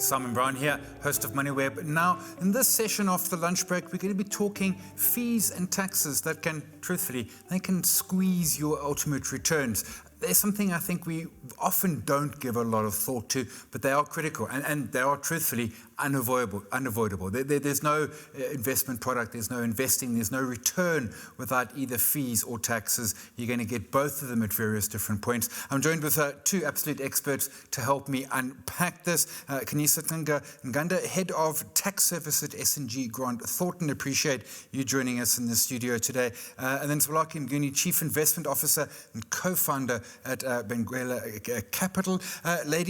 Simon Brown here, host of Moneyweb. Now, in this session after the lunch break, we're going to be talking fees and taxes that can, truthfully, they can squeeze your ultimate returns. There's something I think we often don't give a lot of thought to, but they are critical and they are truthfully unavoidable. There's no investment product, there's no investing, there's no return without either fees or taxes. You're going to get both of them at various different points. I'm joined with two absolute experts to help me unpack this. Kanisa Nganda, Head of Tax Service at S&G Grant Thornton. Appreciate you joining us in the studio today. And then Zwelakhe Mnguni, Chief Investment Officer and Co-founder at Benguela Capital.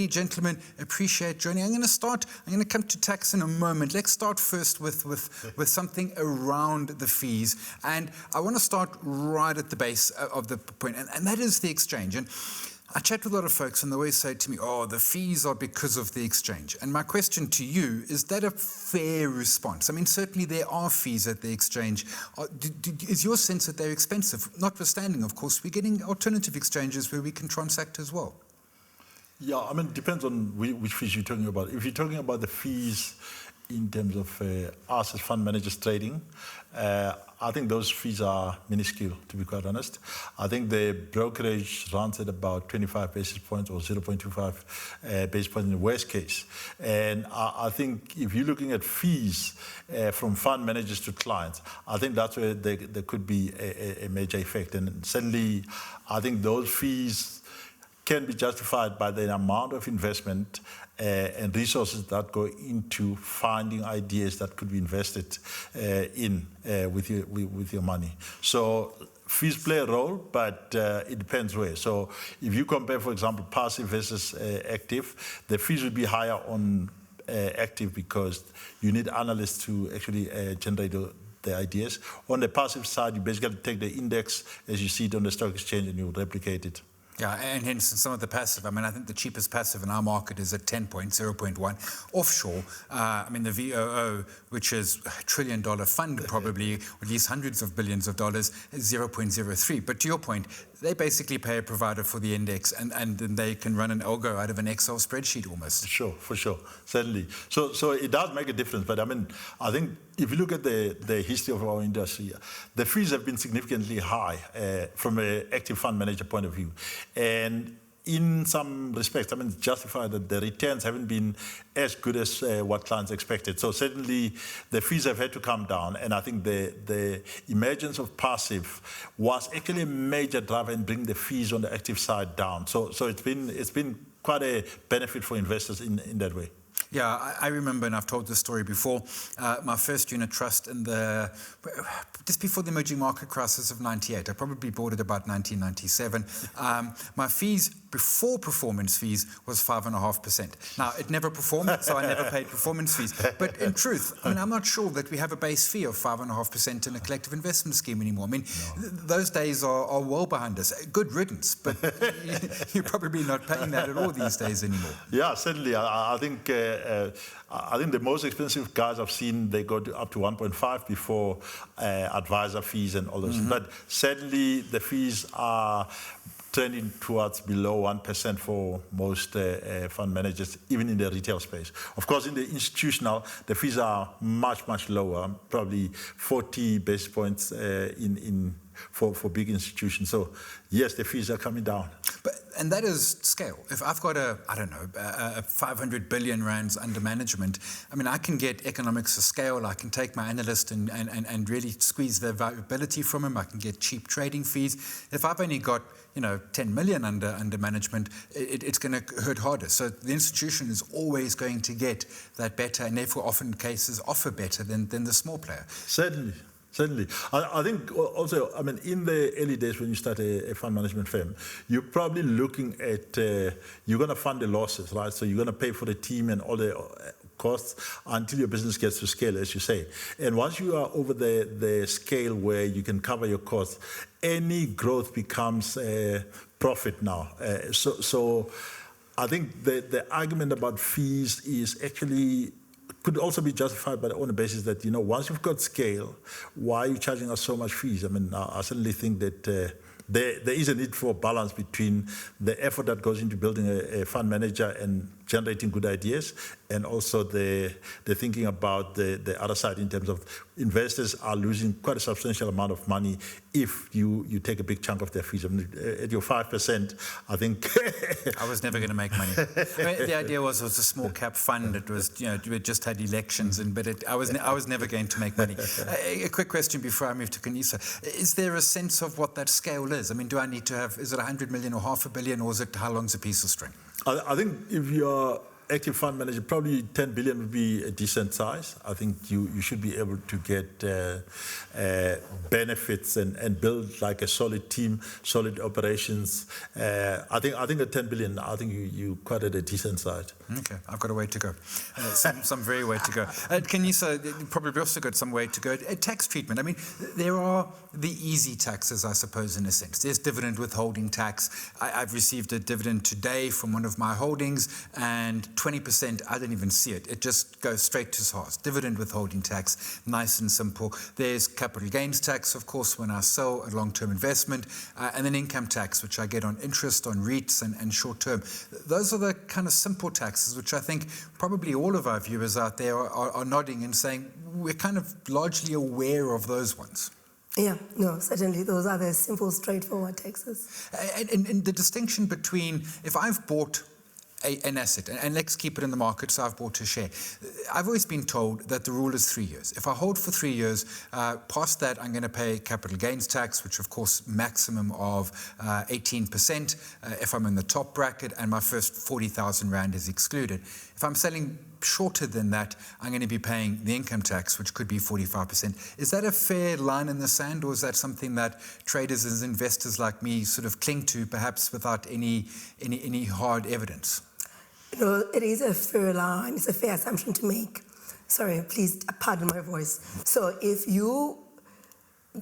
Gentlemen, appreciate joining. I'm going to come to tax in a moment. Let's start first with something around the fees. And I want to start right at the base of the point, and that is the exchange. And I chat with a lot of folks and they always say to me, oh, the fees are because of the exchange. And my question to you, is that a fair response? I mean, certainly there are fees at the exchange. Is your sense that they're expensive? Notwithstanding, of course, we're getting alternative exchanges where we can transact as well. Yeah, I mean, it depends on which fees you're talking about. If you're talking about the fees in terms of us as fund managers trading, I think those fees are minuscule, to be quite honest. I think the brokerage runs at about 25 basis points or 0.25 basis points in the worst case. And I think if you're looking at fees from fund managers to clients, I think that's where there could be a major effect. And certainly, I think those fees can be justified by the amount of investment and resources that go into finding ideas that could be invested in with your money. So fees play a role, but it depends where. So if you compare, for example, passive versus active, the fees would be higher on active because you need analysts to actually generate the ideas. On the passive side, you basically take the index as you see it on the stock exchange and you replicate it. Yeah, and hence some of the passive. I mean, I think the cheapest passive in our market is at 10 points, 0.1. Offshore, I mean, the VOO, which is a $1 trillion fund probably, or at least hundreds of billions of dollars, is 0.03. But to your point, they basically pay a provider for the index and then they can run an algo out of an Excel spreadsheet almost. Sure, for sure, certainly. So it does make a difference, but I mean, I think if you look at the history of our industry, the fees have been significantly high from an active fund manager point of view. And in some respects, I mean, it's justified that the returns haven't been as good as what clients expected. So certainly the fees have had to come down. And I think the emergence of passive was actually a major driver in bringing the fees on the active side down. So it's been quite a benefit for investors in that way. Yeah, I remember, and I've told this story before, my first unit trust just before the emerging market crisis of 98. I probably bought it about 1997. My fees before performance fees was 5.5%. Now, it never performed, so I never paid performance fees. But in truth, I mean, I'm not sure that we have a base fee of 5.5% in a collective investment scheme anymore. I mean, those days are well behind us. Good riddance, but you're probably not paying that at all these days anymore. Yeah, certainly. I think the most expensive guys I've seen, they go up to 1.5 before advisor fees and all those. Mm-hmm. But sadly, the fees are trending towards below 1% for most fund managers, even in the retail space. Of course, in the institutional, the fees are much, much lower, probably 40 basis points for big institutions. So yes, the fees are coming down. And that is scale. If I've got a 500 billion rands under management, I mean, I can get economics of scale. I can take my analyst and really squeeze the viability from him. I can get cheap trading fees. If I've only got 10 million under management, it's going to hurt harder. So the institution is always going to get that better, and therefore often cases offer better than the small player. Certainly. I think also, I mean, in the early days when you start a fund management firm, you're probably looking at, you're going to fund the losses, right? So you're going to pay for the team and all the costs until your business gets to scale, as you say. And once you are over the scale where you can cover your costs, any growth becomes profit now. So I think the argument about fees is actually could also be justified by the owner basis that, once you've got scale, why are you charging us so much fees? I mean, I certainly think that there is a need for balance between the effort that goes into building a fund manager and generating good ideas, and also the thinking about the other side in terms of investors are losing quite a substantial amount of money if you take a big chunk of their fees. I mean, at your 5%, I think... I was never going to make money. I mean, the idea was it was a small cap fund. It was, we just had elections, I was never going to make money. A quick question before I move to Kanisa. Is there a sense of what that scale is? I mean, do I need to have, is it 100 million or half a billion, or is it how long's a piece of string? I think if you're active fund manager, probably 10 billion would be a decent size. I think you should be able to get benefits and build like a solid team, solid operations. I think at 10 billion, I think you quite at a decent size. Okay, I've got a way to go. Some very way to go. Kanisa, you probably also got some way to go. Tax treatment. I mean, there are the easy taxes, I suppose, in a sense. There's dividend withholding tax. I've received a dividend today from one of my holdings, and 20%, I don't even see it. It just goes straight to SARS. Dividend withholding tax, nice and simple. There's capital gains tax, of course, when I sell a long-term investment, and then income tax, which I get on interest, on REITs, and short-term. Those are the kind of simple taxes, which I think probably all of our viewers out there are nodding and saying, we're kind of largely aware of those ones. Yeah, no, certainly those are the simple, straightforward taxes. And the distinction between, if I've bought an asset, and let's keep it in the market, so I've bought a share. I've always been told that the rule is 3 years. If I hold for 3 years, past that I'm going to pay capital gains tax, which of course maximum of 18% if I'm in the top bracket, and my first 40,000 Rand is excluded. If I'm selling shorter than that, I'm going to be paying the income tax, which could be 45%. Is that a fair line in the sand, or is that something that traders and investors like me sort of cling to, perhaps without any hard evidence? No, it is a fair line. It's a fair assumption to make. Sorry, please pardon my voice. So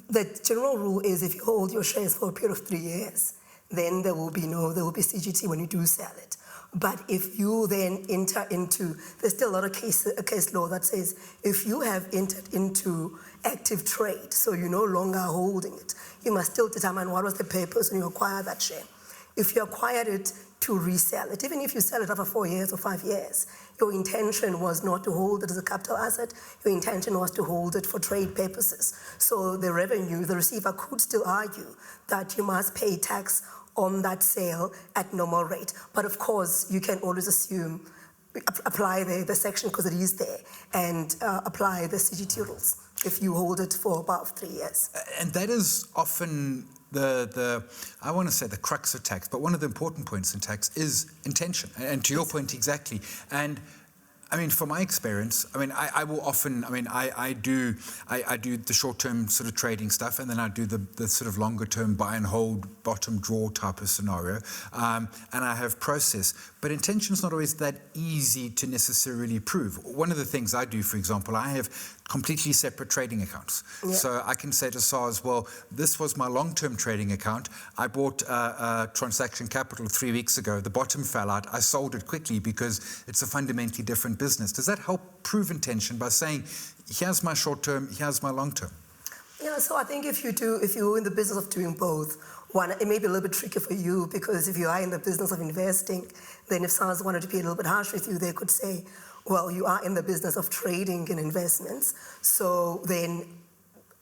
the general rule is if you hold your shares for a period of 3 years, then there will be CGT when you do sell it. But if you then enter into, there's still a lot of case law that says if you have entered into active trade, so you're no longer holding it, you must still determine what was the purpose when you acquired that share. If you acquired it to resell it, even if you sell it after 4 years or 5 years, your intention was not to hold it as a capital asset, your intention was to hold it for trade purposes. So the receiver could still argue that you must pay tax on that sale at normal rate. But of course, you can always apply the section, because it is there, and apply the CGT rules if you hold it for about 3 years. And that is often I want to say the crux of tax, but one of the important points in tax is intention. And to your point, exactly. And I mean, from my experience, I mean, I will often, I mean, I do the short-term sort of trading stuff, and then I do the sort of longer-term buy and hold, bottom draw type of scenario, and I have process. But intention is not always that easy to necessarily prove. One of the things I do, for example, I have completely separate trading accounts. Yeah. So I can say to SARS, well, this was my long-term trading account. I bought transaction capital 3 weeks ago. The bottom fell out. I sold it quickly because it's a fundamentally different business. Does that help prove intention by saying, here's my short-term, here's my long-term? Yeah, so I think if you're in the business of doing both, one, it may be a little bit tricky for you, because if you are in the business of investing, then if SARS wanted to be a little bit harsh with you, they could say, well, you are in the business of trading in investments, so then,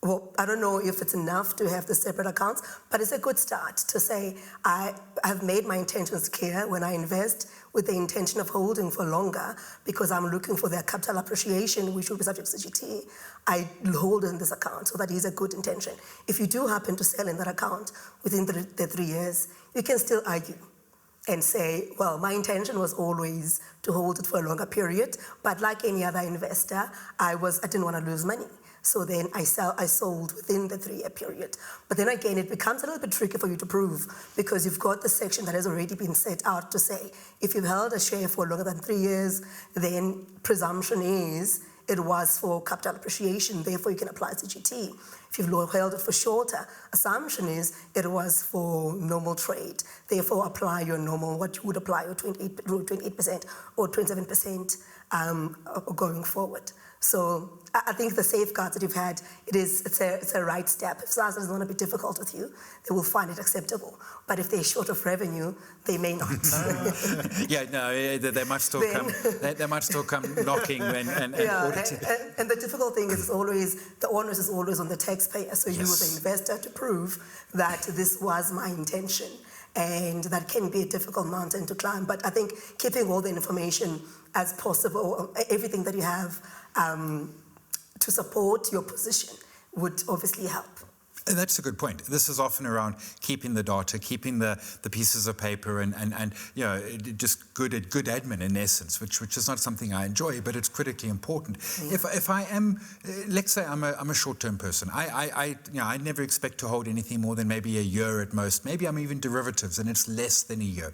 well, I don't know if it's enough to have the separate accounts, but it's a good start to say, I have made my intentions clear when I invest with the intention of holding for longer, because I'm looking for their capital appreciation, which will be subject to CGT. I hold in this account, so that is a good intention. If you do happen to sell in that account within the 3 years, you can still argue and say, well, my intention was always to hold it for a longer period, but like any other investor, I didn't want to lose money. So then I sold within the 3-year period. But then again, it becomes a little bit tricky for you to prove, because you've got the section that has already been set out to say, if you've held a share for longer than 3 years, then presumption is it was for capital appreciation, therefore you can apply CGT. If you've held it for shorter, assumption is it was for normal trade, therefore apply your normal, what you would apply, your 28% or 27% going forward. So I think the safeguards that you've had, it's a right step. If SARS doesn't want to be difficult with you, they will find it acceptable. But if they're short of revenue, they may not. Yeah, no, they might still come. They might still come knocking and audit it. And the difficult thing is the onus is always on the taxpayer. So you as an investor to prove that this was my intention. And that can be a difficult mountain to climb. But I think keeping all the information as possible, everything that you have to support your position would obviously help. And that's a good point. This is often around keeping the data, keeping the pieces of paper and you know, just good admin in essence, which is not something I enjoy, but it's critically important. Yeah. If I am, let's say I'm a short-term person, I never expect to hold anything more than maybe a year at most. Maybe I'm even derivatives and it's less than a year.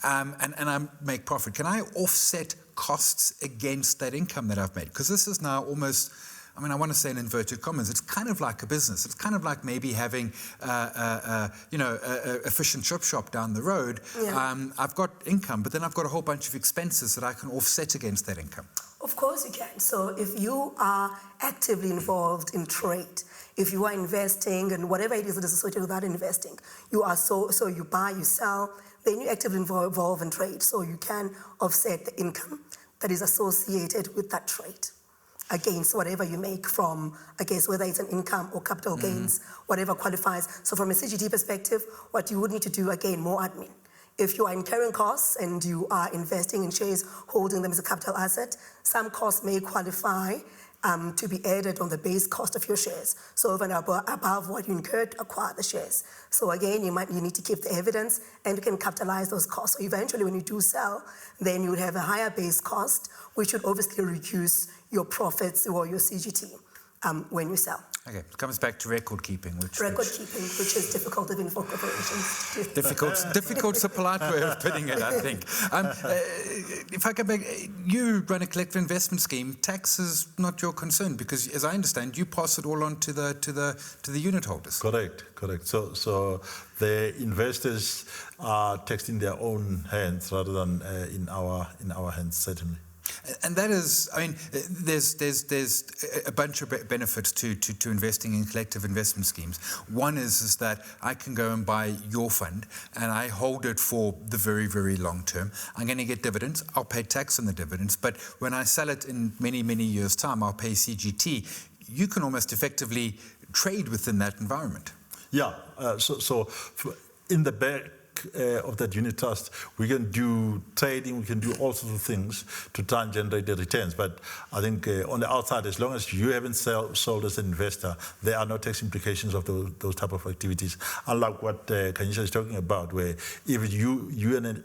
And I make profit. Can I offset costs against that income that I've made? Because this is now almost, I mean, I want to say in inverted commas, it's kind of like a business. It's kind of like maybe having, a fish and chip shop down the road. Yeah. I've got income, but then I've got a whole bunch of expenses that I can offset against that income. Of course you can. So if you are actively involved in trade, if you are investing and whatever it is that is associated with that investing, you are so you buy, you sell, then you actively involve in trade. So you can offset the income that is associated with that trade against whatever you make from, I guess, whether it's an income or capital gains, whatever qualifies. So from a CGT perspective, what you would need to do, again, more admin. If you are incurring costs and you are investing in shares, holding them as a capital asset, some costs may qualify to be added on the base cost of your shares. So over and above what you incurred to acquire the shares. So again, you need to keep the evidence and you can capitalize those costs. So eventually when you do sell, then you would have a higher base cost, which would obviously reduce your profits or your CGT when you sell. Okay, it comes back to record keeping, which is difficult even for corporations. Difficult's a polite way of putting it, I think. If I go back, you run a collective investment scheme. Tax is not your concern because, as I understand, you pass it all on to the unit holders. Correct. So the investors are taxed in their own hands rather than in our hands, certainly. And that is, I mean, there's a bunch of benefits to investing in collective investment schemes. One is that I can go and buy your fund and I hold it for the very, very long term. I'm going to get dividends. I'll pay tax on the dividends. But when I sell it in many, many years' time, I'll pay CGT. You can almost effectively trade within that environment. Yeah. So in the back of that unit trust, we can do trading, we can do all sorts of things to try and generate the returns. But I think on the outside, as long as you haven't sold as an investor, there are no tax implications of those type of activities. Unlike what Kanyisha is talking about, where if you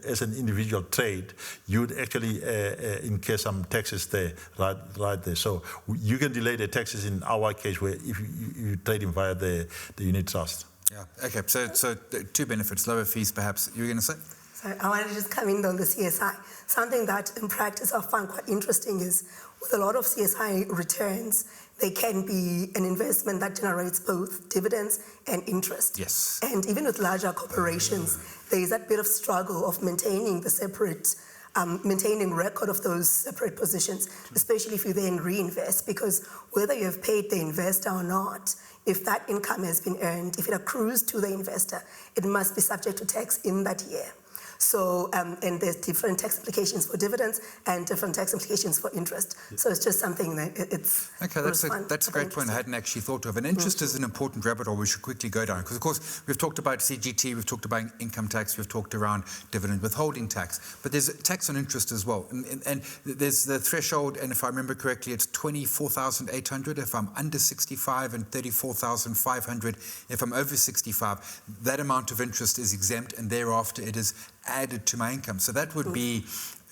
as an individual trade, you would actually incur some taxes there, right there. So you can delay the taxes in our case, where if you trading via the unit trust. Yeah. Okay. So two benefits, lower fees, perhaps. You were going to say? So I wanted to just come in on the CSI. Something that in practice I find quite interesting is with a lot of CSI returns, they can be an investment that generates both dividends and interest. Yes. And even with larger corporations, there is that bit of struggle of maintaining the separate maintaining record of those separate positions, especially if you then reinvest, because whether you have paid the investor or not, if that income has been earned, if it accrues to the investor, it must be subject to tax in that year. So, and there's different tax implications for dividends and different tax implications for interest. So it's just something that it's... Okay, that's a great point I hadn't actually thought of. And interest is an important rabbit hole we should quickly go down. Because, of course, we've talked about CGT, we've talked about income tax, we've talked around dividend withholding tax. But there's tax on interest as well. And there's the threshold, and if I remember correctly, it's 24,800 if I'm under 65 and 34,500 if I'm over 65. That amount of interest is exempt, and thereafter it is added to my income. So that would be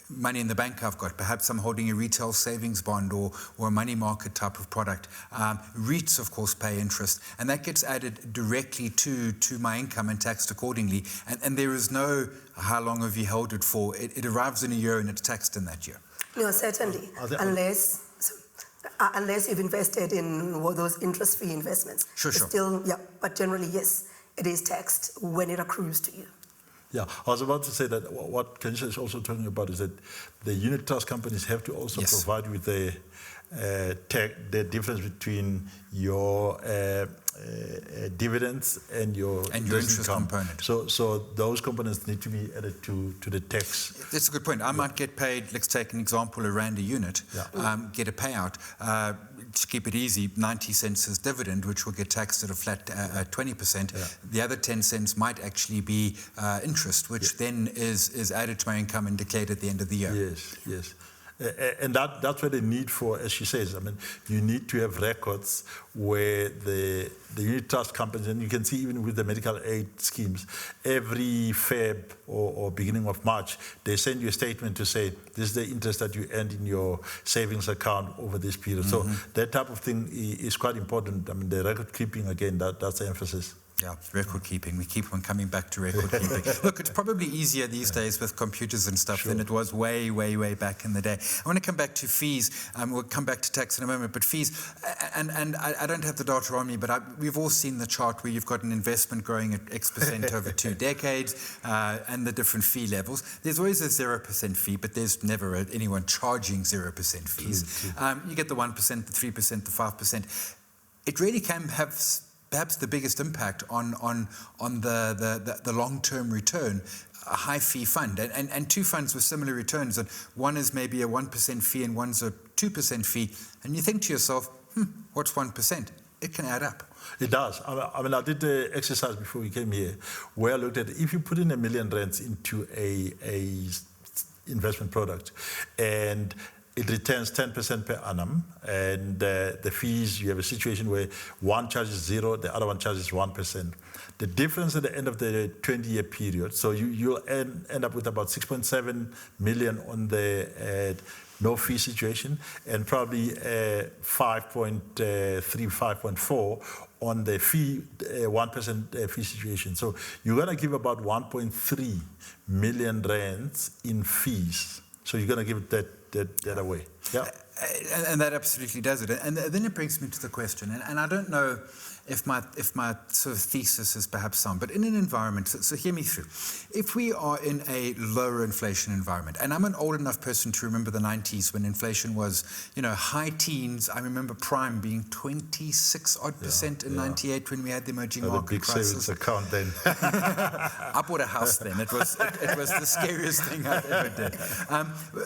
money in the bank I've got. Perhaps I'm holding a retail savings bond or a money market type of product. REITs, of course, pay interest, and that gets added directly to my income and taxed accordingly. And there is no how long have you held it for. It arrives in a year and it's taxed in that year. No, certainly, unless you've invested in those interest-free investments. Sure. Still, yeah, but generally, yes, it is taxed when it accrues to you. Yeah, I was about to say that what Kenisha is also talking about is that the unit trust companies have to also provide with the difference between your dividends and your interest income component. So those components need to be added to the tax. That's a good point. I might get paid, let's take an example, R1 a unit, get a payout. To keep it easy, 90 cents as dividend, which will get taxed at a flat 20%. Yeah. The other 10 cents might actually be interest, which then is added to my income and declared at the end of the year. Yes. And that's where the need for, as she says, I mean, you need to have records where the unit trust companies, and you can see even with the medical aid schemes, every Feb or beginning of March, they send you a statement to say, this is the interest that you earned in your savings account over this period. So that type of thing is quite important. I mean, the record keeping, again, that's the emphasis. Yeah, record keeping. We keep on coming back to record keeping. Look, it's probably easier these days with computers and stuff than it was way, way, way back in the day. I want to come back to fees. We'll come back to tax in a moment, but fees, and I don't have the data on me, but we've all seen the chart where you've got an investment growing at X% over 2 decades and the different fee levels. There's always a 0% fee, but there's never anyone charging 0% fees. You get the 1%, the 3%, the 5%. It really can have perhaps the biggest impact on the long-term return, a high fee fund, and two funds with similar returns, and one is maybe a 1% fee and one's a 2% fee, and you think to yourself, what's 1%? It can add up. It does. I mean, I did the exercise before we came here, where I looked at if you put in R1 million into a investment product, and it returns 10% per annum, and the fees, you have a situation where one charges 0, the other one charges 1%. The difference at the end of the 20-year period, so you'll end up with about 6.7 million on the no fee situation, and probably 5.3, 5.4 on the fee, 1% fee situation. So you're going to give about 1.3 million rands in fees. So you're going to give that away. Yeah. And that absolutely does it. And then it brings me to the question, and I don't know if my sort of thesis is perhaps sound, but in an environment, so hear me through. If we are in a lower inflation environment, and I'm an old enough person to remember the 90s when inflation was, high teens. I remember prime being 26% in 98 when we had the emerging market crisis. Savings account then. I bought a house then. It was the scariest thing I've ever did.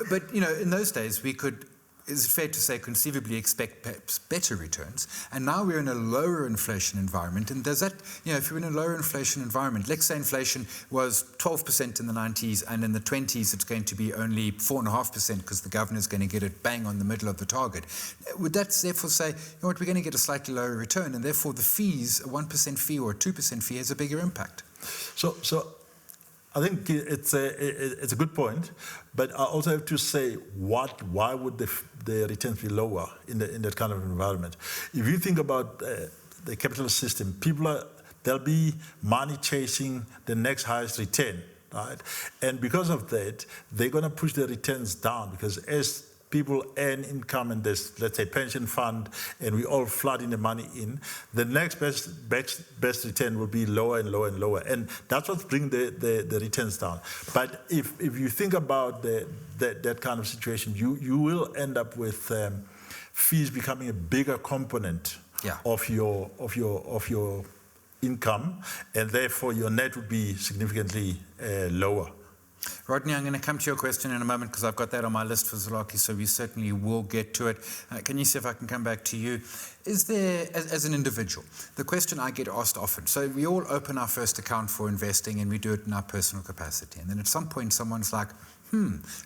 But in those days we could, is it fair to say, conceivably expect perhaps better returns? And now we're in a lower inflation environment. And does that, if you're in a lower inflation environment, let's say inflation was 12% in the 90s, and in the 20s it's going to be only 4.5% because the governor's going to get it bang on the middle of the target. Would that therefore say, we're going to get a slightly lower return, and therefore the fees, a 1% fee or a 2% fee, has a bigger impact? So I think it's a good point, but I also have to say, why would the returns be lower in that kind of environment? If you think about the capitalist system, there'll be money chasing the next highest return, right? And because of that, they're going to push the returns down, because as people earn income and there's, let's say, pension fund, and we all flooding the money in, the next best return will be lower and lower and lower. And that's what's bringing the returns down. But if you think about that kind of situation, you will end up with fees becoming a bigger component of your income, and therefore your net would be significantly lower. Rodney, I'm going to come to your question in a moment because I've got that on my list for Zwelakhe, so we certainly will get to it. Can you see if I can come back to you? Is there, as an individual, the question I get asked often, so we all open our first account for investing and we do it in our personal capacity, and then at some point someone's like,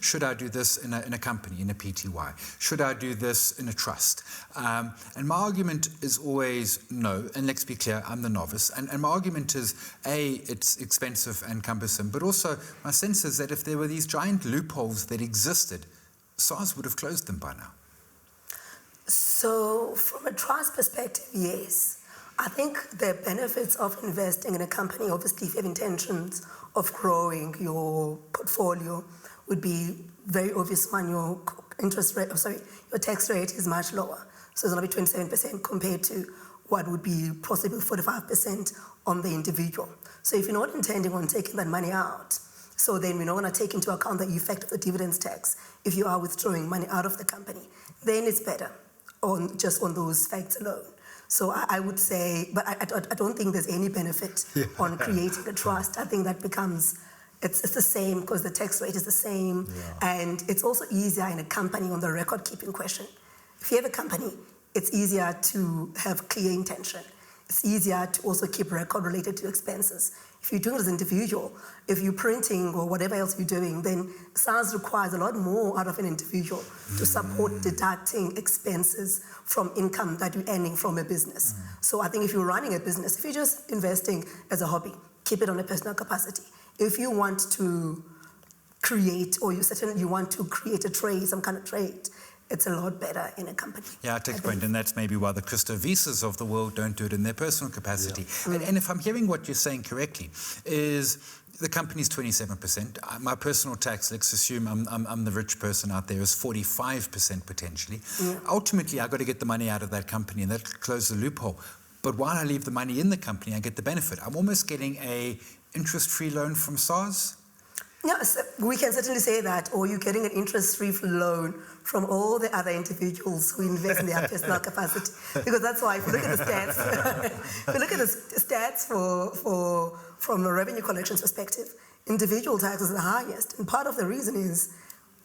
should I do this in a company, in a PTY? Should I do this in a trust? And my argument is always no, and let's be clear, I'm the novice. And my argument is, A, it's expensive and cumbersome, but also my sense is that if there were these giant loopholes that existed, SARS would have closed them by now. So from a trust perspective, yes. I think the benefits of investing in a company, obviously if you have intentions of growing your portfolio, would be very obvious when your interest rate, your tax rate is much lower. So it's going to be 27% compared to what would be possibly 45% on the individual. So if you're not intending on taking that money out, so then we're not going to take into account the effect of the dividends tax if you are withdrawing money out of the company, then it's better just on those facts alone. So I would say, but I don't think there's any benefit on creating a trust. I think that becomes, it's the same because the tax rate is the same. And it's also easier in a company on the record keeping question. If you have a company, it's easier to have clear intention. It's easier to also keep record related to expenses. If you're doing it as an individual, if you're printing or whatever else you're doing, then SARS requires a lot more out of an individual to support deducting expenses from income that you're earning from a business. So I think if you're running a business, if you're just investing as a hobby, keep it on a personal capacity. If you want to create, or you want to create a trade, some kind of trade, it's a lot better in a company. Yeah, I take the point, and that's maybe why the Christo Visas of the world don't do it in their personal capacity. And if I'm hearing what you're saying correctly, is the company's 27%. My personal tax, let's assume I'm the rich person out there, is 45% potentially. Ultimately, I've got to get the money out of that company, and that closes the loophole. But while I leave the money in the company, I get the benefit. I'm almost getting a interest-free loan from SARS. Yes, we can certainly say that, or you're getting an interest-free loan from all the other individuals who invest in their personal capacity. Because that's why, if you look at the stats, from a revenue collections perspective, individual tax is the highest. And part of the reason is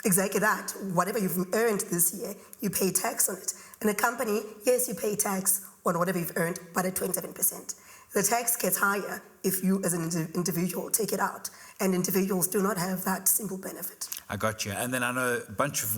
exactly that. Whatever you've earned this year, you pay tax on it. In a company, yes, you pay tax on whatever you've earned, but at 27%. The tax gets higher if you, as an individual, take it out. And individuals do not have that simple benefit. I got you. And then I know a bunch of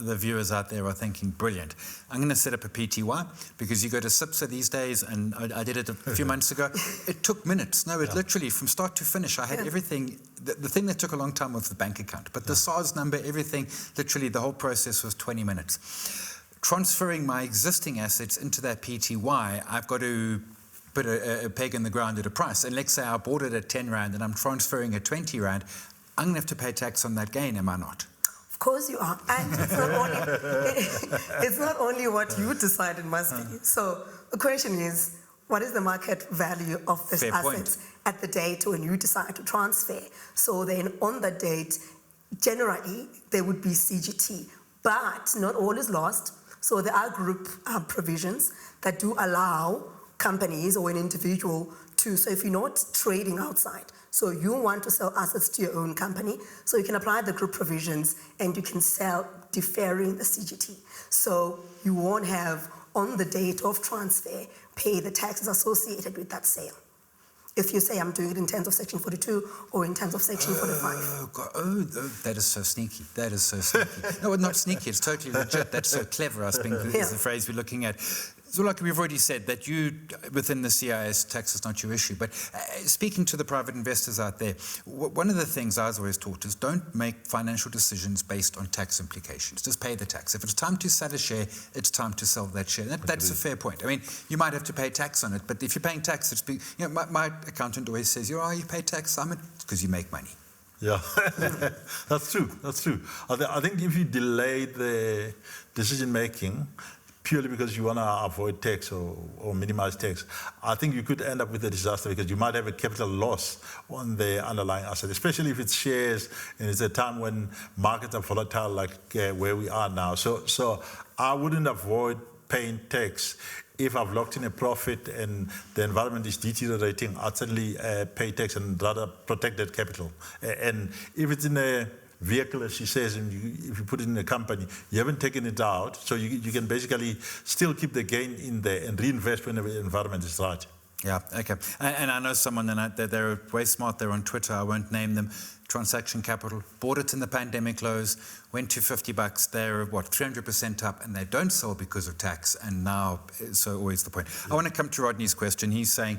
the viewers out there are thinking, brilliant. I'm going to set up a PTY because you go to SIPSA these days, and I did it a few months ago. It took minutes. No, it literally, from start to finish, I had everything. The thing that took a long time was the bank account. But the SARS number, everything, literally the whole process was 20 minutes. Transferring my existing assets into that PTY, I've got to put a peg in the ground at a price. And let's say I bought it at 10 Rand and I'm transferring at 20 Rand, I'm going to have to pay tax on that gain, am I not? Of course you are. And it's not only what you decided must be. So the question is, what is the market value of this asset at the date when you decide to transfer? So then on the date, generally, there would be CGT. But not all is lost. So there are group provisions that do allow companies or an individual to, so if you're not trading outside, so you want to sell assets to your own company, so you can apply the group provisions and you can sell deferring the CGT. So you won't have, on the date of transfer, pay the taxes associated with that sale. If you say I'm doing it in terms of Section 42 or in terms of Section 45. Oh, God. Oh, that is so sneaky. That is so sneaky. No, not sneaky. It's totally legit. That's so clever, I think, is the phrase we're looking at. Zwelakhe, we've already said that you, within the CIS, tax is not your issue. But speaking to the private investors out there, one of the things I was always taught is don't make financial decisions based on tax implications. Just pay the tax. If it's time to sell a share, it's time to sell that share. That's a fair point. I mean, you might have to pay tax on it, but if you're paying tax, it's my accountant always says, you pay tax, because you make money. Yeah, that's true. That's true. I think if you delay the decision making purely because you want to avoid tax or minimize tax, I think you could end up with a disaster because you might have a capital loss on the underlying asset, especially if it's shares and it's a time when markets are volatile like where we are now. So I wouldn't avoid paying tax. If I've locked in a profit and the environment is deteriorating, I'd certainly pay tax and rather protect that capital. And if it's in a vehicle, as she says, and if you put it in a company, you haven't taken it out, so you can basically still keep the gain in there and reinvest when the environment is right. Yeah, okay. And I know someone, they're way smart, they're on Twitter, I won't name them, Transaction Capital, bought it in the pandemic lows, went to $50, they're 300% up, and they don't sell because of tax, and now, so always the point. Yeah. I want to come to Rodney's question. He's saying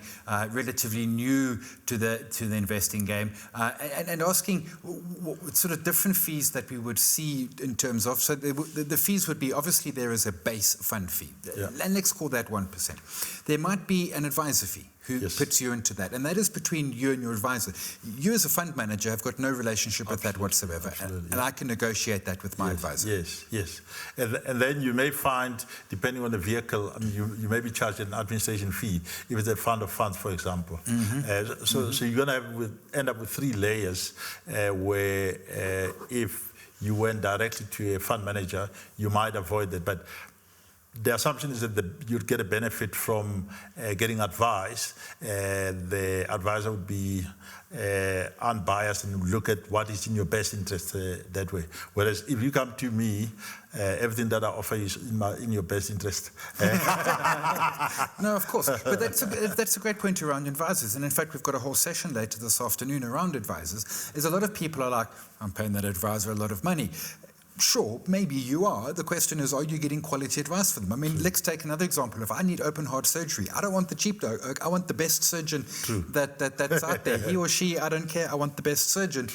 relatively new to the investing game, and asking what sort of different fees that we would see in terms of, so the fees would be, obviously there is a base fund fee, and let's call that 1%. There might be an advisor fee. fee who Yes. puts you into that. And that is between you and your advisor. You as a fund manager have got no relationship with that whatsoever. Absolutely, and I can negotiate that with my advisor. Yes. And then you may find, depending on the vehicle, I mean, you may be charged an administration fee if it's a fund of funds, for example. So you're going to end up with 3 layers where if you went directly to a fund manager, you might avoid that. But the assumption is that you'd get a benefit from getting advice. The advisor would be unbiased and look at what is in your best interest that way. Whereas if you come to me, everything that I offer is in your best interest. No, of course. But that's a great point around advisors. And in fact, we've got a whole session later this afternoon around advisors. Is a lot of people are like, I'm paying that advisor a lot of money. Sure, maybe you are. The question is, are you getting quality advice for them? I mean, let's take another example. If I need open heart surgery, I don't want the cheap dog. I want the best surgeon that's out there. He or she, I don't care. I want the best surgeon.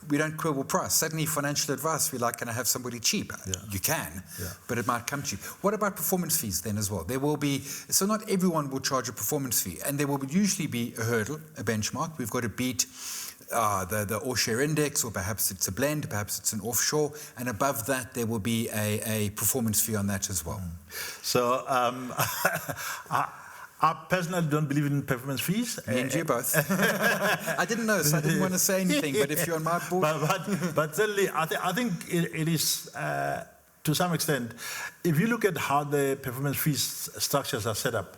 We don't quibble price. Certainly financial advice, we're like, can I have somebody cheap? You can, but it might come cheap. What about performance fees then as well? There will be, so not everyone will charge a performance fee, and there will usually be a hurdle, a benchmark. We've got to beat the all-share index, or perhaps it's a blend, perhaps it's an offshore, and above that there will be a performance fee on that as well. So I personally don't believe in performance fees. Me and you both. I didn't know, so I didn't want to say anything, but if you're on my board... But certainly, I think it is... to some extent, if you look at how the performance fees structures are set up,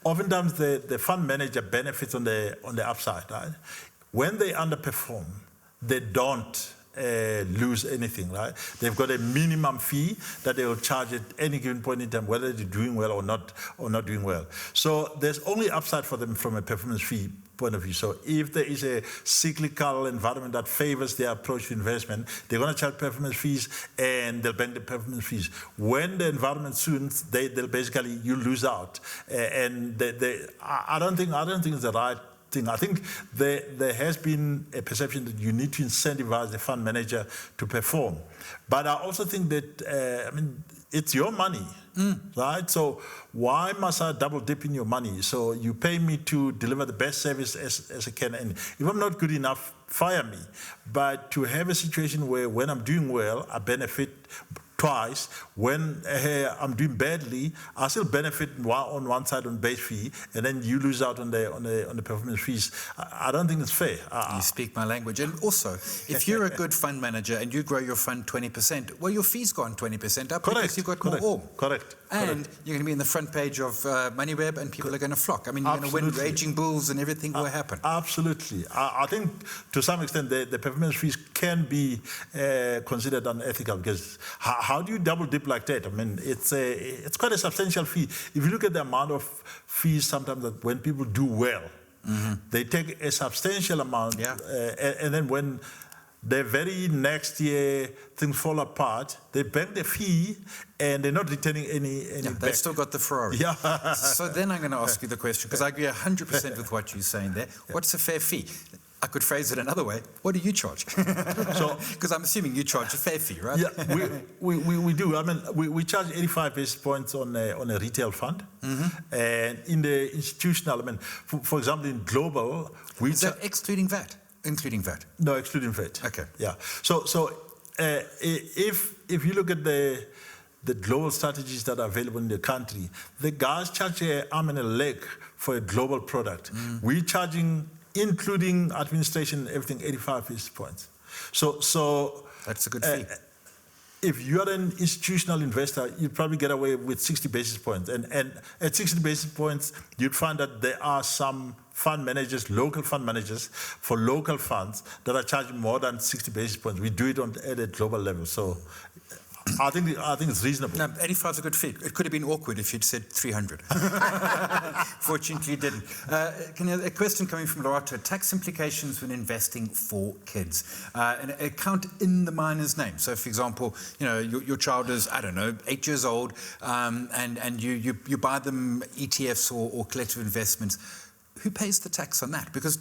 oftentimes the fund manager benefits on the upside, right? When they underperform, they don't lose anything, right? They've got a minimum fee that they will charge at any given point in time, whether they're doing well or not doing well. So there's only upside for them from a performance fee point of view. So if there is a cyclical environment that favors their approach to investment, they're going to charge performance fees and they'll bend the performance fees. When the environment suits, they'll basically, you lose out. And I don't think it's the right thing. I think there has been a perception that you need to incentivize the fund manager to perform. But I also think that, it's your money, right? So why must I double dip in your money? So you pay me to deliver the best service as I can. And if I'm not good enough, fire me. But to have a situation where when I'm doing well, I benefit twice. When I'm doing badly, I still benefit on one side on base fee, and then you lose out on the performance fees. I don't think it's fair. You speak my language. And also, if you're a good fund manager and you grow your fund 20%, well, your fees go on 20% up because you've got more ORM. Correct. And you're going to be in the front page of Moneyweb, and people are going to flock. I mean, you're going to win raging bulls, and everything will happen. Absolutely. I think to some extent the performance fees can be considered unethical, because how do you double dip like that? I mean, it's quite a substantial fee. If you look at the amount of fees sometimes that when people do well, they take a substantial amount, and then when the very next year things fall apart, they bank the fee and they're not returning any they've back. still got the Ferrari. So then I'm going to ask you the question, because I agree 100% with what you're saying there. What's a fair fee? I could phrase it another way. What do you charge? Because I'm assuming you charge a fair fee, right? Yeah, we do. I mean, we charge 85 basis points on a retail fund. And in the institutional, I mean, for example, in global, Is that excluding VAT? Including VAT? No, excluding VAT. Okay. Yeah. So if you look at the global strategies that are available in the country, the guys charge an arm and a leg for a global product. We're charging, including administration, everything, 85 basis points. So that's a good fee. If you're an institutional investor, you'd probably get away with 60 basis points. And at 60 basis points, you'd find that there are some fund managers, local fund managers for local funds that are charging more than 60 basis points. We do it at a global level. So I think it's reasonable. No, 85 is a good fee. It could have been awkward if you'd said 300. Fortunately, you didn't. A question coming from Lorato. Tax implications when investing for kids. An account in the minor's name. So, for example, your child is, 8 years old, and you buy them ETFs or collective investments. Who pays the tax on that? Because,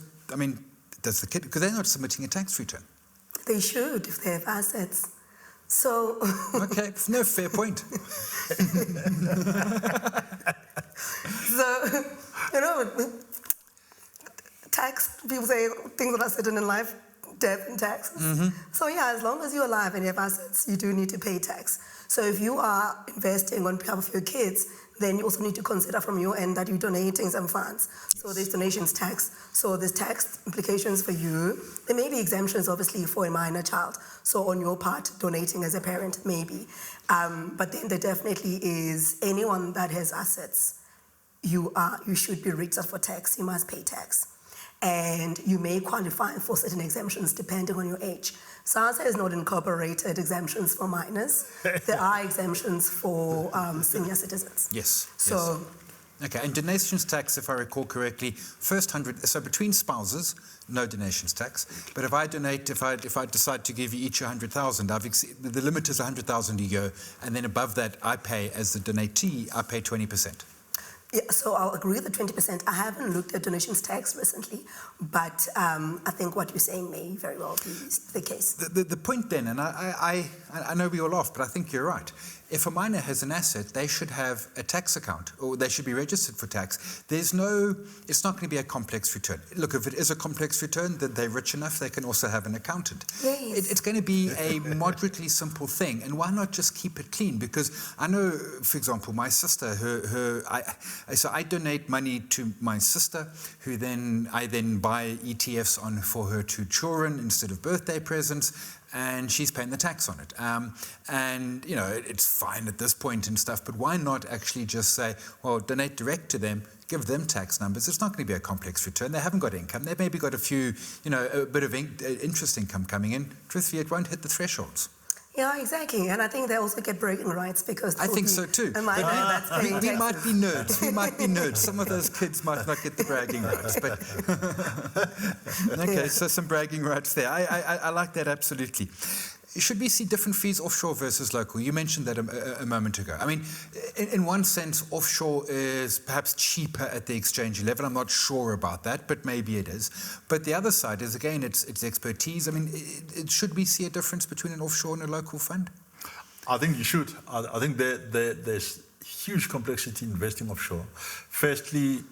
does the kid, because they're not submitting a tax return. They should if they have assets. So okay, no, fair point. So tax, people say things that are certain in life, death and taxes. So yeah, as long as you're alive and you have assets, you do need to pay tax. So if you are investing on behalf of your kids, then you also need to consider from your end that you're donating some funds. So there's donations tax. So there's tax implications for you. There may be exemptions, obviously, for a minor child. So on your part, donating as a parent, maybe. But then there definitely is anyone that has assets, you should be registered for tax. You must pay tax. And you may qualify for certain exemptions depending on your age. SARS has not incorporated exemptions for minors. There are exemptions for senior citizens. Yes. So, okay, and donations tax, if I recall correctly, first 100, so between spouses, no donations tax. But if I donate, if I decide to give you each 100,000, the limit is 100,000 a year, and then above that, I pay, as the donatee, I pay 20%. yeah, so I'll agree with the 20%. I haven't looked at donations tax recently, but I think what you're saying may very well be the case. The point then, and I know we all laugh, but I think you're right. If a minor has an asset, they should have a tax account, or they should be registered for tax. It's not going to be a complex return. Look, if it is a complex return, then they're rich enough, they can also have an accountant. Yes. It's going to be a moderately simple thing, and why not just keep it clean? Because I know, for example, my sister, so I donate money to my sister, who I then buy ETFs for her 2 children instead of birthday presents, and she's paying the tax on it. And, you know, it's fine at this point and stuff, but why not actually just say, well, donate direct to them, give them tax numbers. It's not going to be a complex return. They haven't got income. They've maybe got a few, a bit of interest income coming in. Truthfully, it won't hit the thresholds. Yeah, exactly. And I think they also get bragging rights because I think so too. We might be nerds. We might be nerds. Some of those kids might not get the bragging rights. But okay, so some bragging rights there. I like that absolutely. Should we see different fees offshore versus local? You mentioned that a moment ago. I mean, in one sense, offshore is perhaps cheaper at the exchange level. I'm not sure about that, but maybe it is. But the other side is, again, it's expertise. I mean, should we see a difference between an offshore and a local fund? I think you should. I think there's huge complexity in investing offshore. Firstly,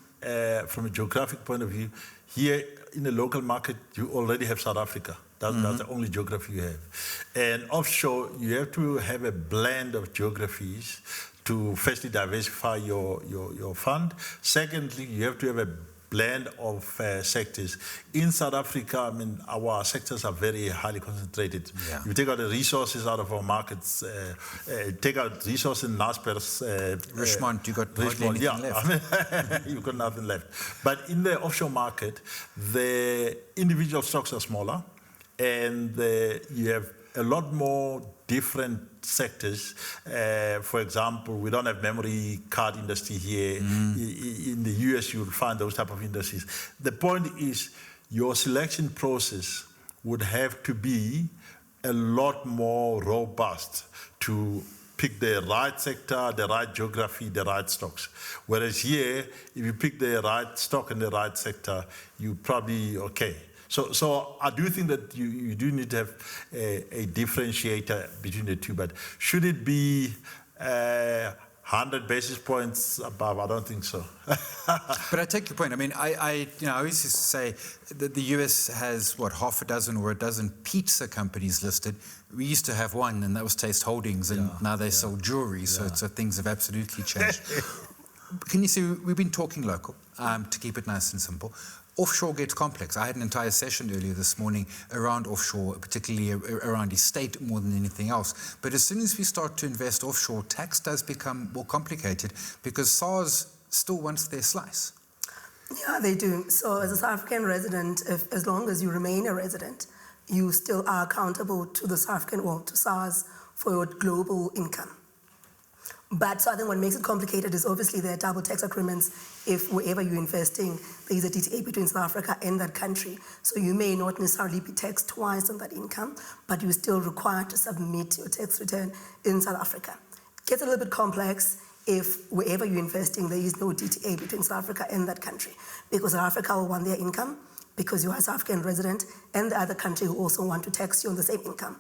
from a geographic point of view, here in the local market, you already have South Africa. That's the only geography you have. And offshore, you have to have a blend of geographies to firstly diversify your fund. Secondly, you have to have a blend of sectors. In South Africa, I mean, our sectors are very highly concentrated. Yeah. You take out the resources out of our markets, take out resources in Naspers. Richmond, you got hardly anything left. I mean, you've got nothing left. But in the offshore market, the individual stocks are smaller, and you have a lot more different sectors. For example, we don't have memory card industry here. In the US, you'll find those type of industries. The point is, your selection process would have to be a lot more robust to pick the right sector, the right geography, the right stocks. Whereas here, if you pick the right stock and the right sector, you probably okay. So I do think that you do need to have a differentiator between the two, but should it be 100 basis points above? I don't think so. But I take your point. I mean, I always used to say that the US has, half a dozen or a dozen pizza companies listed. We used to have one, and that was Taste Holdings, and now they sell jewelry, so things have absolutely changed. Can you see, we've been talking local, to keep it nice and simple. Offshore gets complex. I had an entire session earlier this morning around offshore, particularly around estate more than anything else. But as soon as we start to invest offshore, tax does become more complicated because SARS still wants their slice. Yeah, they do. So as a South African resident, as long as you remain a resident, you still are accountable to the South African, or to SARS, for your global income. But so I think what makes it complicated is obviously there are double tax agreements if wherever you're investing, there is a DTA between South Africa and that country. So you may not necessarily be taxed twice on that income, but you're still required to submit your tax return in South Africa. It gets a little bit complex if wherever you're investing, there is no DTA between South Africa and that country, because South Africa will want their income, because you are a South African resident, and the other country who also want to tax you on the same income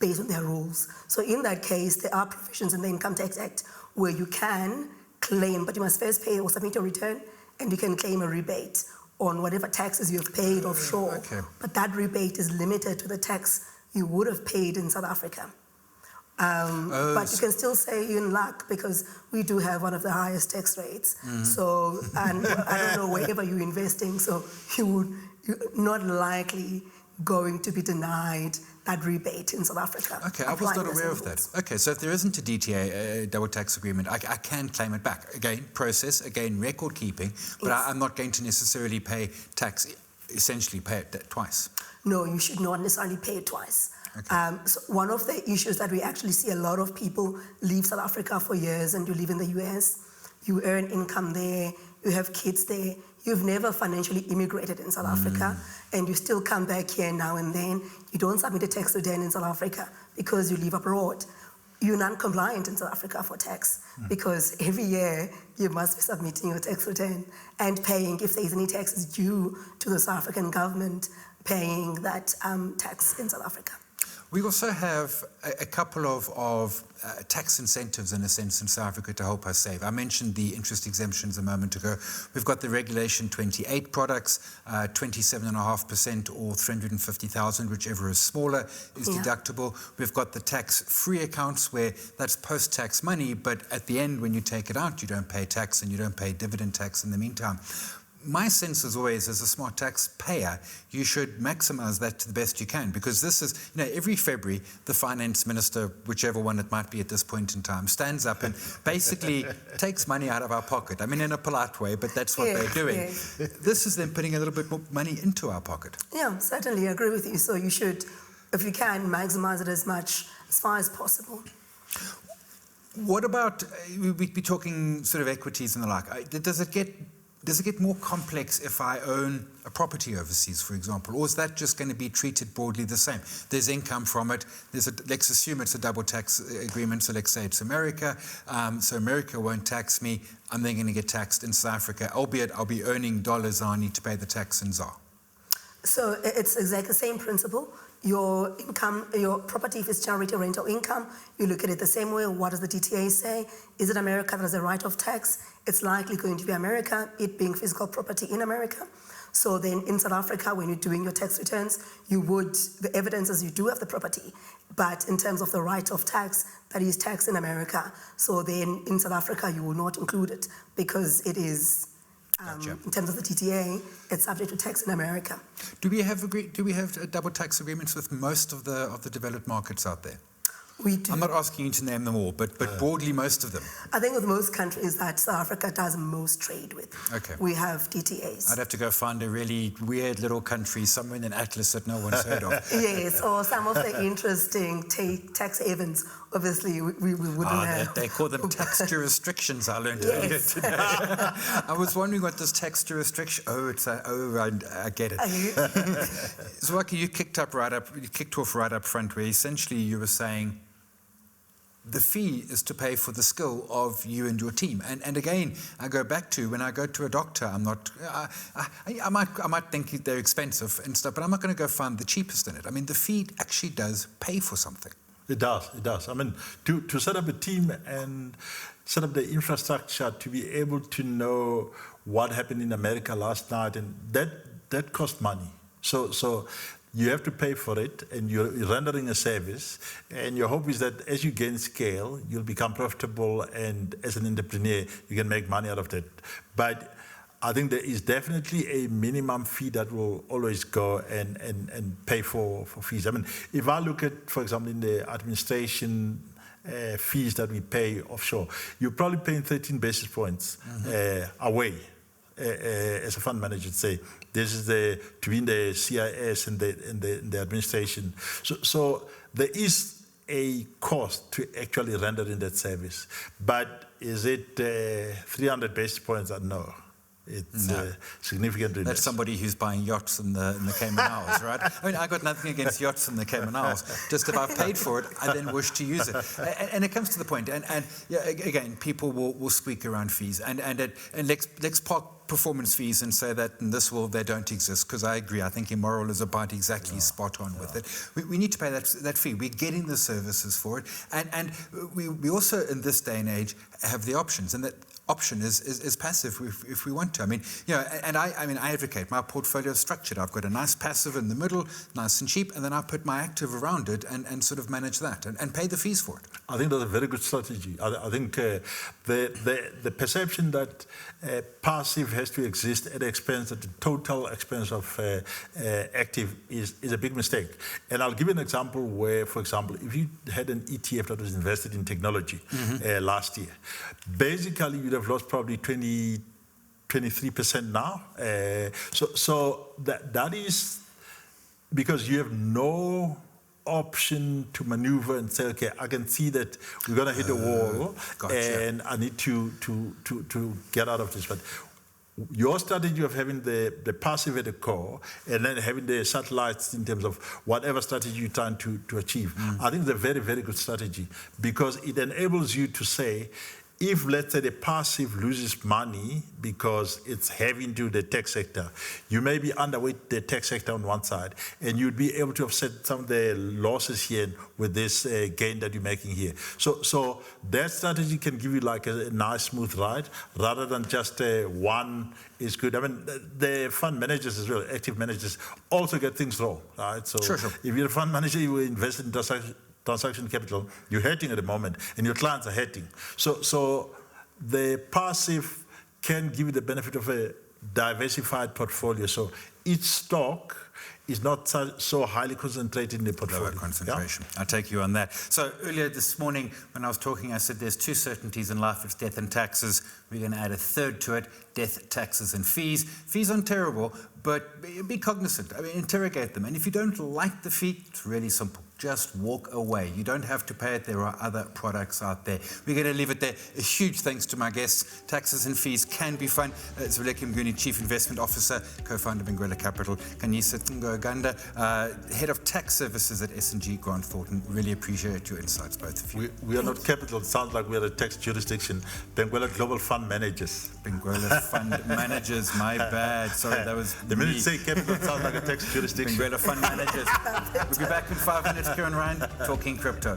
based on their rules. So in that case, there are provisions in the Income Tax Act where you can claim, but you must first pay or submit your return, and you can claim a rebate on whatever taxes you've paid offshore. Okay. But that rebate is limited to the tax you would have paid in South Africa. But you can still say you're in luck because we do have one of the highest tax rates. So, and I don't know wherever you're investing, so you're not likely going to be denied that rebate in South Africa. Okay, I was not aware of that. Okay, so if there isn't a DTA, a double tax agreement, I can claim it back. Again, process, again, record keeping, but Yes. I'm not going to necessarily pay tax, essentially pay it twice. No, you should not necessarily pay it twice. Okay. So one of the issues that we actually see a lot of people leave South Africa for years and you live in the US, you earn income there, you have kids there, you've never financially immigrated in South Africa, and you still come back here now and then, you don't submit a tax return in South Africa because you live abroad. You're non-compliant in South Africa for tax because every year you must be submitting your tax return and paying, if there's any taxes due to the South African government, paying that tax in South Africa. We also have a couple of tax incentives, in a sense, in South Africa to help us save. I mentioned the interest exemptions a moment ago. We've got the Regulation 28 products, 27.5% or 350,000, whichever is smaller, is deductible. We've got the tax-free accounts where that's post-tax money, but at the end, when you take it out, you don't pay tax and you don't pay dividend tax in the meantime. My sense is always, as a smart taxpayer, you should maximize that to the best you can, because this is, every February, the finance minister, whichever one it might be at this point in time, stands up and basically takes money out of our pocket. I mean, in a polite way, but that's what they're doing. Yes. This is them putting a little bit more money into our pocket. Yeah, certainly, I agree with you. So you should, if you can, maximize it as far as possible. What about, we'd be talking sort of equities and the like. Does it get more complex if I own a property overseas, for example, or is that just going to be treated broadly the same? There's income from it. Let's assume it's a double tax agreement, so let's say it's America. So America won't tax me. I'm then going to get taxed in South Africa, albeit I'll be earning dollars and I need to pay the tax in ZAR. So it's exactly the same principle. Your income, your property, if it's charity rental income, you look at it the same way. What does the DTA say? Is it America that has a right of tax? It's likely going to be America, it being physical property in America. So then in South Africa, when you're doing your tax returns, the evidence is you do have the property, but in terms of the right of tax, that is tax in America. So then in South Africa, you will not include it because it is, Gotcha. in terms of the DTA, it's subject to tax in America. Do we have double tax agreements with most of the developed markets out there? We do. I'm not asking you to name them all, but broadly most of them. I think with most countries that South Africa does most trade with, we have DTAs. I'd have to go find a really weird little country somewhere in an atlas that no one's heard of. Yes, or some of the interesting tax havens. Obviously, we wouldn't have. They call them tax jurisdictions, I learned earlier today. I was wondering what this tax jurisdiction, I get it. Zwelakhe, you kicked off right up front where essentially you were saying, the fee is to pay for the skill of you and your team. And again, I go back to when I go to a doctor, I might think they're expensive and stuff, but I'm not going to go find the cheapest in it. I mean, the fee actually does pay for something. It does. I mean, to set up a team and set up the infrastructure to be able to know what happened in America last night, and that costs money. So you have to pay for it, and you're rendering a service, and your hope is that as you gain scale, you'll become profitable, and as an entrepreneur, you can make money out of that. But I think there is definitely a minimum fee that will always go and pay for fees. I mean, if I look at, for example, in the administration fees that we pay offshore, you're probably paying 13 basis points away. As a fund manager, say this is between the CIS and the administration. So there is a cost to actually rendering that service. But is it 300 basis points? No. It's significantly less. That's somebody who's buying yachts in the Cayman Isles, right? I mean, I got nothing against yachts in the Cayman Isles. Just if I've paid for it, I then wish to use it. And it comes to the point. And yeah, again, people will squeak around fees. And let's park performance fees and say that in this world they don't exist, because I agree. I think Immoral is about exactly spot on with it. We need to pay that fee. We're getting the services for it. And we also, in this day and age, have the options. And that option is passive if we want to. I mean, and I advocate my portfolio is structured. I've got a nice passive in the middle, nice and cheap, and then I put my active around it and sort of manage that and pay the fees for it. I think that's a very good strategy. I think the perception that passive has to exist at the expense, at the total expense of active is a big mistake. And I'll give you an example where, for example, if you had an ETF that was invested in technology last year, basically you'd have lost probably 23% now. So that is because you have no option to maneuver and say, okay, I can see that we're going to hit a wall, and I need to get out of this. But your strategy of having the passive at the core and then having the satellites in terms of whatever strategy you're trying to achieve, I think it's a very, very good strategy, because it enables you to say, if, let's say, the passive loses money because it's heavy into the tech sector, you may be underweight the tech sector on one side, and you'd be able to offset some of the losses here with this gain that you're making here. So that strategy can give you like a nice smooth ride, rather than just one is good. I mean, the fund managers as well, active managers, also get things wrong, right? So sure. If you're a fund manager, you invest in transaction capital, you're hurting at the moment, and your clients are hurting. So the passive can give you the benefit of a diversified portfolio. So each stock is not so highly concentrated in the portfolio. Lower concentration. Yeah? I'll take you on that. So earlier this morning, when I was talking, I said there's two certainties in life. It's death and taxes. We're going to add a third to it: death, taxes, and fees. Fees aren't terrible, but be cognizant. I mean, interrogate them. And if you don't like the fee, it's really simple. Just walk away. You don't have to pay it. There are other products out there. We're going to leave it there. A huge thanks to my guests. Taxes and fees can be fun. Zwelakhe Mnguni, Chief Investment Officer, co-founder of Benguela Capital. Kanyisa Ngoganda, Head of Tax Services at S&G Grant Thornton. Really appreciate your insights, both of you. We are not capital. It sounds like we are a tax jurisdiction. Benguela Global Fund Managers. Benguela Fund Managers, my bad. Sorry, that was the minute you say capital, it sounds like a tax jurisdiction. Benguela Fund Managers. We'll be back in 5 minutes. Kieran Ryan, talking crypto.